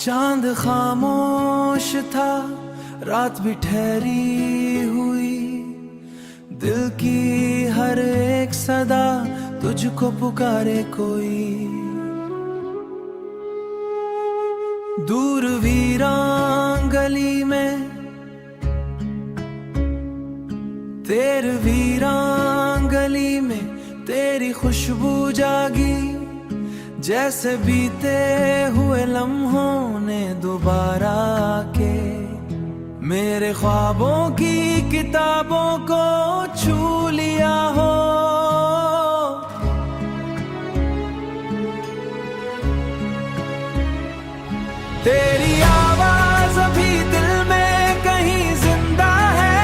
चांद खामोश था, रात भी ठहरी हुई, दिल की हर एक सदा तुझको पुकारे कोई। दूर वीरान गली में तेरे वीरान गली में तेरी खुशबू जागी, जैसे बीते हुए लम्हों ने दोबारा आके मेरे ख्वाबों की किताबों को छू लिया हो। तेरी आवाज अभी दिल में कहीं जिंदा है,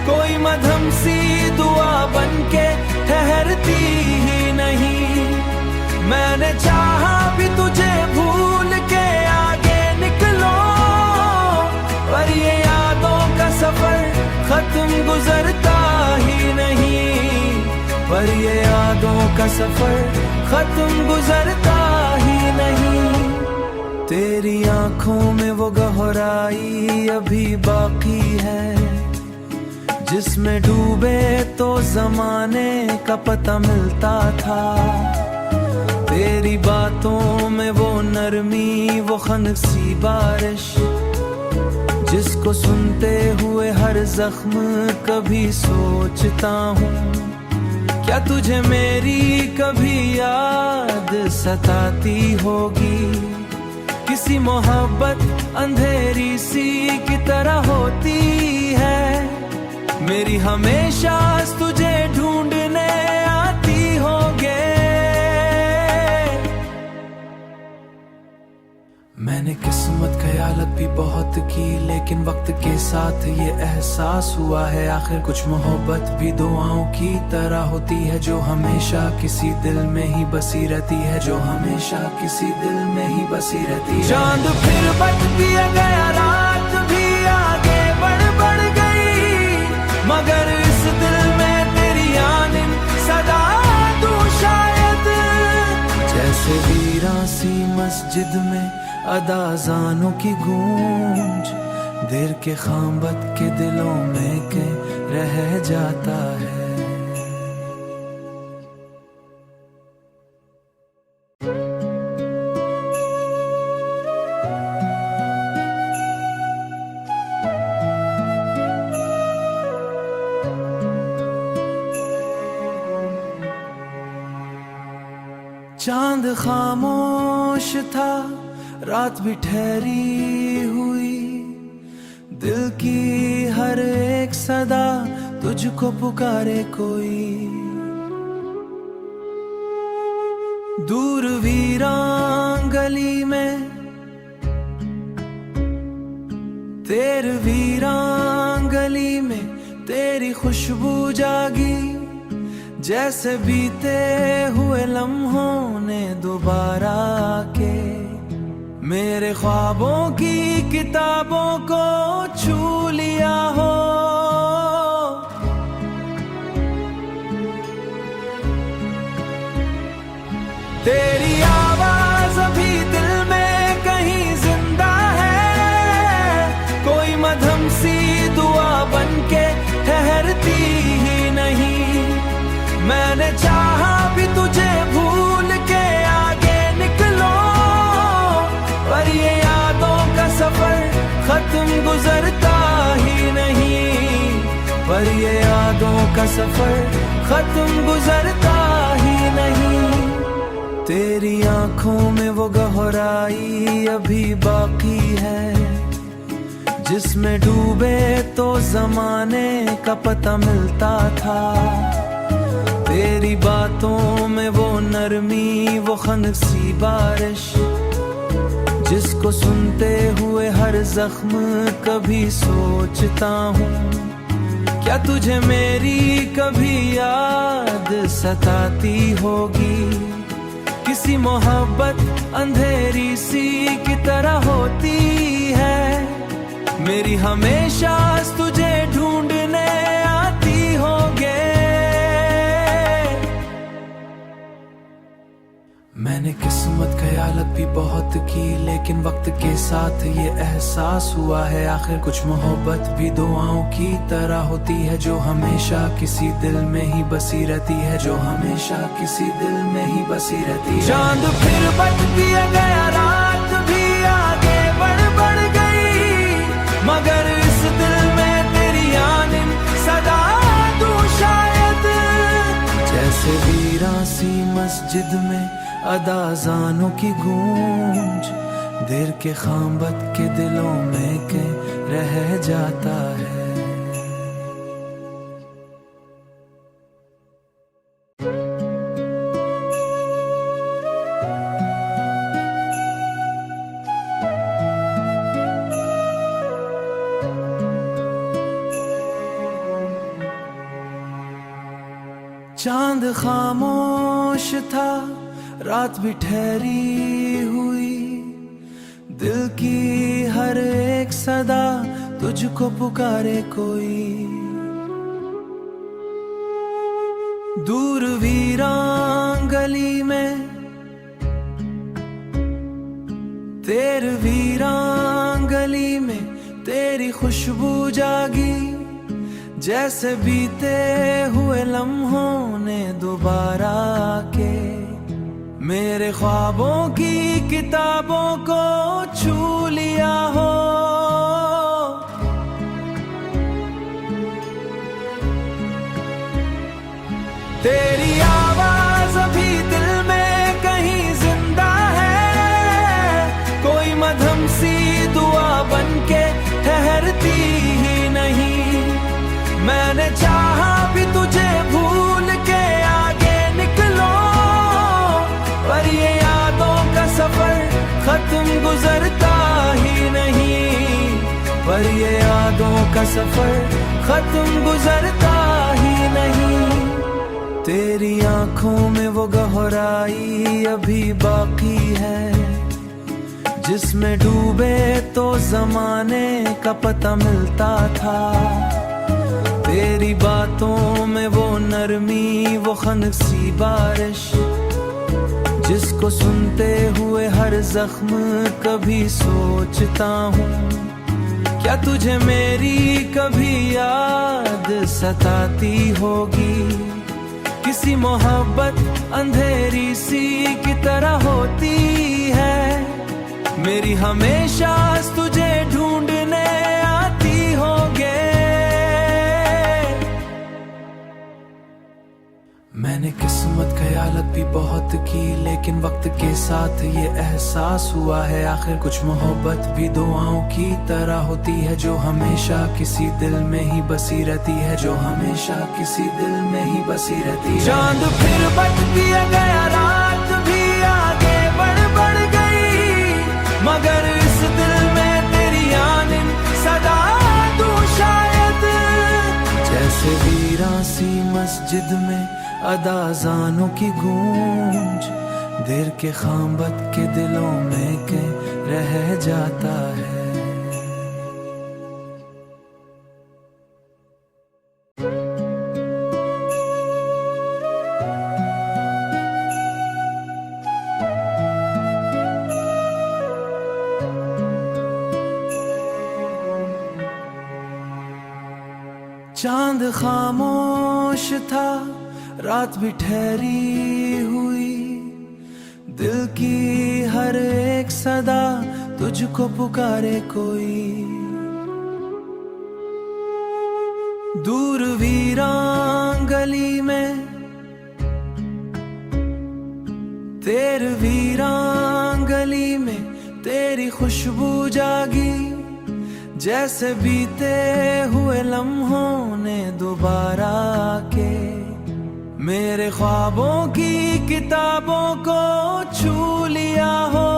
कोई मधम सी दुआ बनके ठहरती ही नहीं। मैंने चाहा भी तुझे भूल के आगे निकलो, पर ये यादों का सफर खत्म गुजरता ही नहीं, पर ये यादों का सफर खत्म गुजरता ही नहीं। तेरी आंखों में वो गहराई अभी बाकी है, जिसमें डूबे तो जमाने का पता मिलता था। तेरी बातों में वो नरमी, वो खनक सी बारिश, जिसको सुनते हुए हर जख्म कभी सोचता हूँ, क्या तुझे मेरी कभी याद सताती होगी। किसी मोहब्बत अंधेरी सी की तरह होती है, मेरी हमेशा तुझे ढूंढने आती होगे। मैंने किस्मत ख्यालत भी बहुत की, लेकिन वक्त के साथ ये एहसास हुआ है आखिर कुछ मोहब्बत भी दुआओं की तरह होती है, जो हमेशा किसी दिल में ही बसी रहती है, जो हमेशा किसी दिल में ही बसी रहती है। चांद फिर बच गया, रात भी आगे बढ़ गई, मगर इस दिल में तेरी याद सदा तू शायद। जैसे वीरां सी मस्जिद में अदाजानों की गूंज, देर के खामबत के दिलों में के रह जाता है। चांद खामोश था, रात भी ठहरी हुई, दिल की हर एक सदा तुझको पुकारे कोई। दूर वीरान गली में तेरे वीरान गली में तेरी खुशबू जागी, जैसे बीते हुए लम्हों ने दोबारा आके मेरे ख्वाबों की किताबों को छू लिया हो। तेरी आवाज अभी दिल में कहीं जिंदा है, कोई मधम सी दुआ बनके ठहरती ही नहीं। मैंने चाहा भी तुझे भूल के आगे निकलो, पर ये यादों का सफर खत्म गुजरता ही नहीं, पर ये यादों का सफर खत्म गुजरता ही नहीं। तेरी आंखों में वो गहराई अभी बाकी है, जिसमें डूबे तो जमाने का पता मिलता था। तेरी बातों में वो नरमी, वो खनक सी बारिश, जिसको सुनते हुए हर जख्म कभी सोचता हूँ, क्या तुझे मेरी कभी याद सताती होगी। किसी मोहब्बत अंधेरी सी की तरह होती है, मेरी हमेशा तुझे ढूंढने आती होगे। मैं मैंने किस्मत ख्यालत भी बहुत की, लेकिन वक्त के साथ ये एहसास हुआ है आखिर कुछ मोहब्बत भी दुआओं की तरह होती है, जो हमेशा किसी दिल में ही बसी रहती है, जो हमेशा किसी दिल में ही बसी रहती है। चांद फिर बच दिया गया, रात भी आगे बढ़ गई, मगर इस दिल में तेरी आनिन सदा तू शायद। जैसे वीरां सी मस्जिद में अदाजानों की गूंज, देर के खामबत के दिलों में के रह जाता है। चांद खामोश था, रात भी ठहरी हुई, दिल की हर एक सदा तुझको पुकारे कोई। दूर वीरां गली में तेरे वीरां गली में तेरी खुशबू जागी, जैसे बीते हुए लम्हों ने दोबारा के मेरे ख्वाबों की किताबों को छू लिया हो। तेरी आवाज अभी दिल में कहीं जिंदा है, कोई मधम सी दुआ बनके ठहरती ही नहीं। मैंने चाहा भी तुझे भूल के आगे निकलो, पर ये यादों का सफर खत्म गुजरता ही नहीं, पर ये यादों का सफर खत्म गुजरता ही नहीं। तेरी आंखों में वो गहराई अभी बाकी है, जिसमें डूबे तो जमाने का पता मिलता था। तेरी बातों में वो नरमी, वो खनक सी बारिश, जिसको सुनते हुए हर जख्म कभी सोचता हूँ, क्या तुझे मेरी कभी याद सताती होगी। किसी मोहब्बत अंधेरी सी की तरह होती है, मेरी हमेशा तुझे ढूंढने आती होगे। मैंने किस्मत ख्यालत भी बहुत की, लेकिन वक्त के साथ ये एहसास हुआ है आखिर कुछ मोहब्बत भी दुआओं की तरह होती है, जो हमेशा किसी दिल में ही बसी रहती है, जो हमेशा किसी दिल में ही बसी रहती है। चांद फिर बच दिया गया, रात भी आगे बढ़ गई, मगर इस दिल में तेरी आनिन सदा तू शायद। जैसे वीरां सी मस्जिद में अदाजानों की गूंज, देर के खामबत के दिलों में के रह जाता है। चांद खामोश था, रात भी ठहरी हुई, दिल की हर एक सदा तुझको पुकारे कोई। दूर वीरां गली में तेरे वीरां गली में तेरी खुशबू जागी, जैसे बीते हुए लम्हों ने दोबारा के मेरे ख्वाबों की किताबों को छू लिया हो।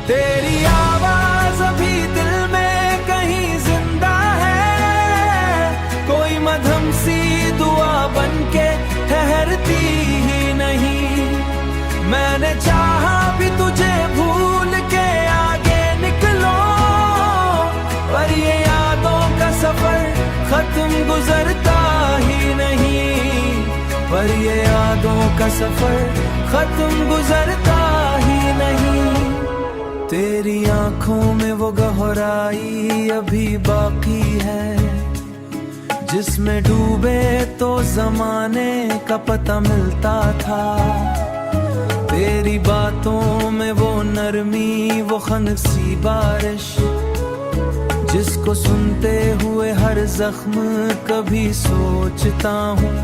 तेरी आवाज अभी दिल में कहीं जिंदा है, कोई मधम सी दुआ बनके ठहरती ही नहीं। मैंने चाहा भी तुझे भूल के आगे निकलो, पर ये यादों का सफर खत्म गुजरता ये यादों का सफर खत्म गुजरता ही नहीं। तेरी आंखों में वो गहराई अभी बाकी है, जिसमें डूबे तो जमाने का पता मिलता था। तेरी बातों में वो नरमी, वो खनसी बारिश, जिसको सुनते हुए हर जख्म कभी सोचता हूँ,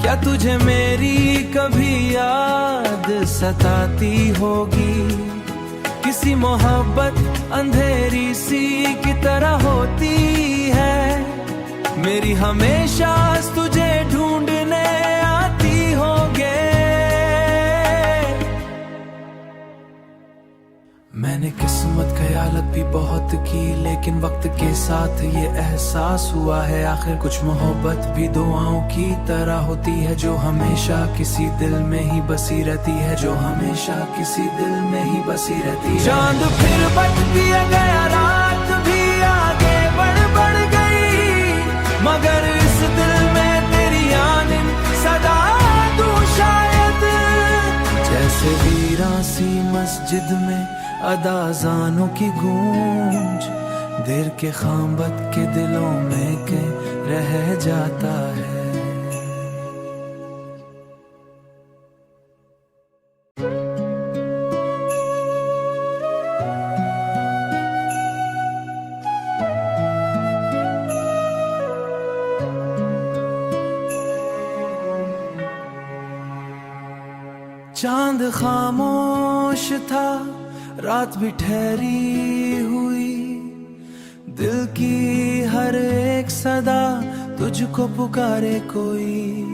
क्या तुझे मेरी कभी याद सताती होगी। किसी मोहब्बत अंधेरी सी की तरह होती है, मेरी हमेशा तुझे ढूंढने आती होगे। मैंने किस्मत ख्यालत भी बहुत की, लेकिन वक्त के साथ ये एहसास हुआ है आखिर कुछ मोहब्बत भी दुआओं की तरह होती है, जो हमेशा किसी दिल में ही बसी रहती है, जो हमेशा किसी दिल में ही बसी रहती है। चांद फिर बच दिया गया, रात भी आगे बढ़ गई, मगर इस दिल में तेरी यानी सदा तू शायद। जैसे वीरां सी मस्जिद में अदाजानों की गूंज, देर के खामबत के दिलों में के रह जाता है। चांद खामोश था, रात भी ठहरी हुई, दिल की हर एक सदा तुझको पुकारे कोई।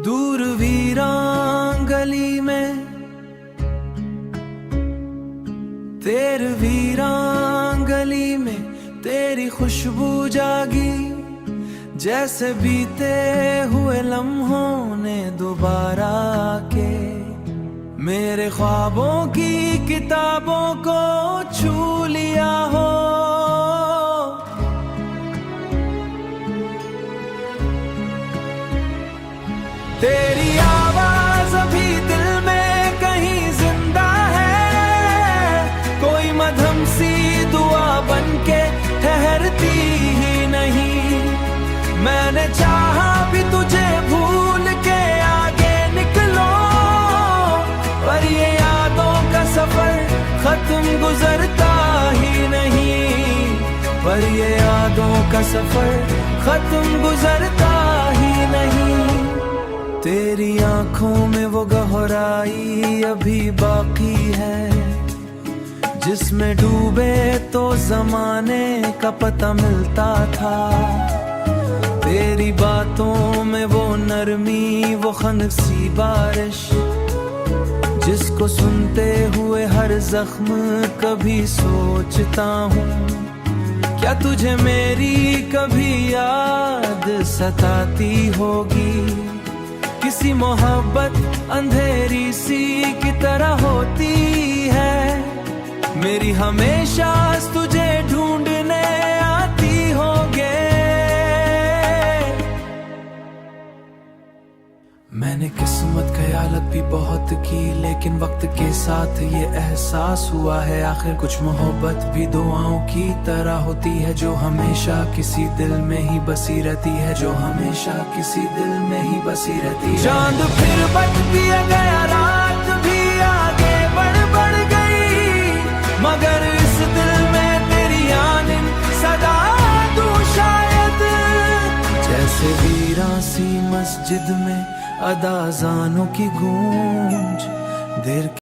दूर वीरान गली में तेरे वीरान गली में तेरी खुशबू जागी, जैसे बीते हुए लम्हों ने दोबारा आके मेरे ख्वाबों की किताबों को छू लिया हो। तेरी आवाज अभी दिल में कहीं जिंदा है, कोई मधम सी दुआ बनके ठहरती ही नहीं। मैंने चाहा भी तुझे भूल के आगे निकलो, पर ये यादों का सफर खत्म गुजरता ही नहीं। पर ये यादों का सफर खत्म गुजरता ही नहीं। तेरी आंखों में वो गहराई अभी बाकी है, जिसमें डूबे तो जमाने का पता मिलता था। तेरी बातों में वो नरमी, वो खनसी बारिश, जिसको सुनते हुए हर जख्म कभी सोचता हूँ, क्या तुझे मेरी कभी याद सताती होगी। किसी मोहब्बत अंधेरी सी की तरह होती है, मेरी हमेशा तुझे ढूंढने आती होगे। मैंने किस्मत ख्यालत भी बहुत की, लेकिन वक्त के साथ ये एहसास हुआ है आखिर कुछ मोहब्बत भी दुआओं की तरह होती है, जो हमेशा किसी दिल में ही बसी रहती है, जो हमेशा किसी दिल में ही बसी रहती है। चांद फिर बच दिया गया, रात भी आगे बढ़ गई, मगर इस दिल में तेरी यानी सदा तू शायद। जैसे वीरां सी मस्जिद में अदाजानों की गूंज, देर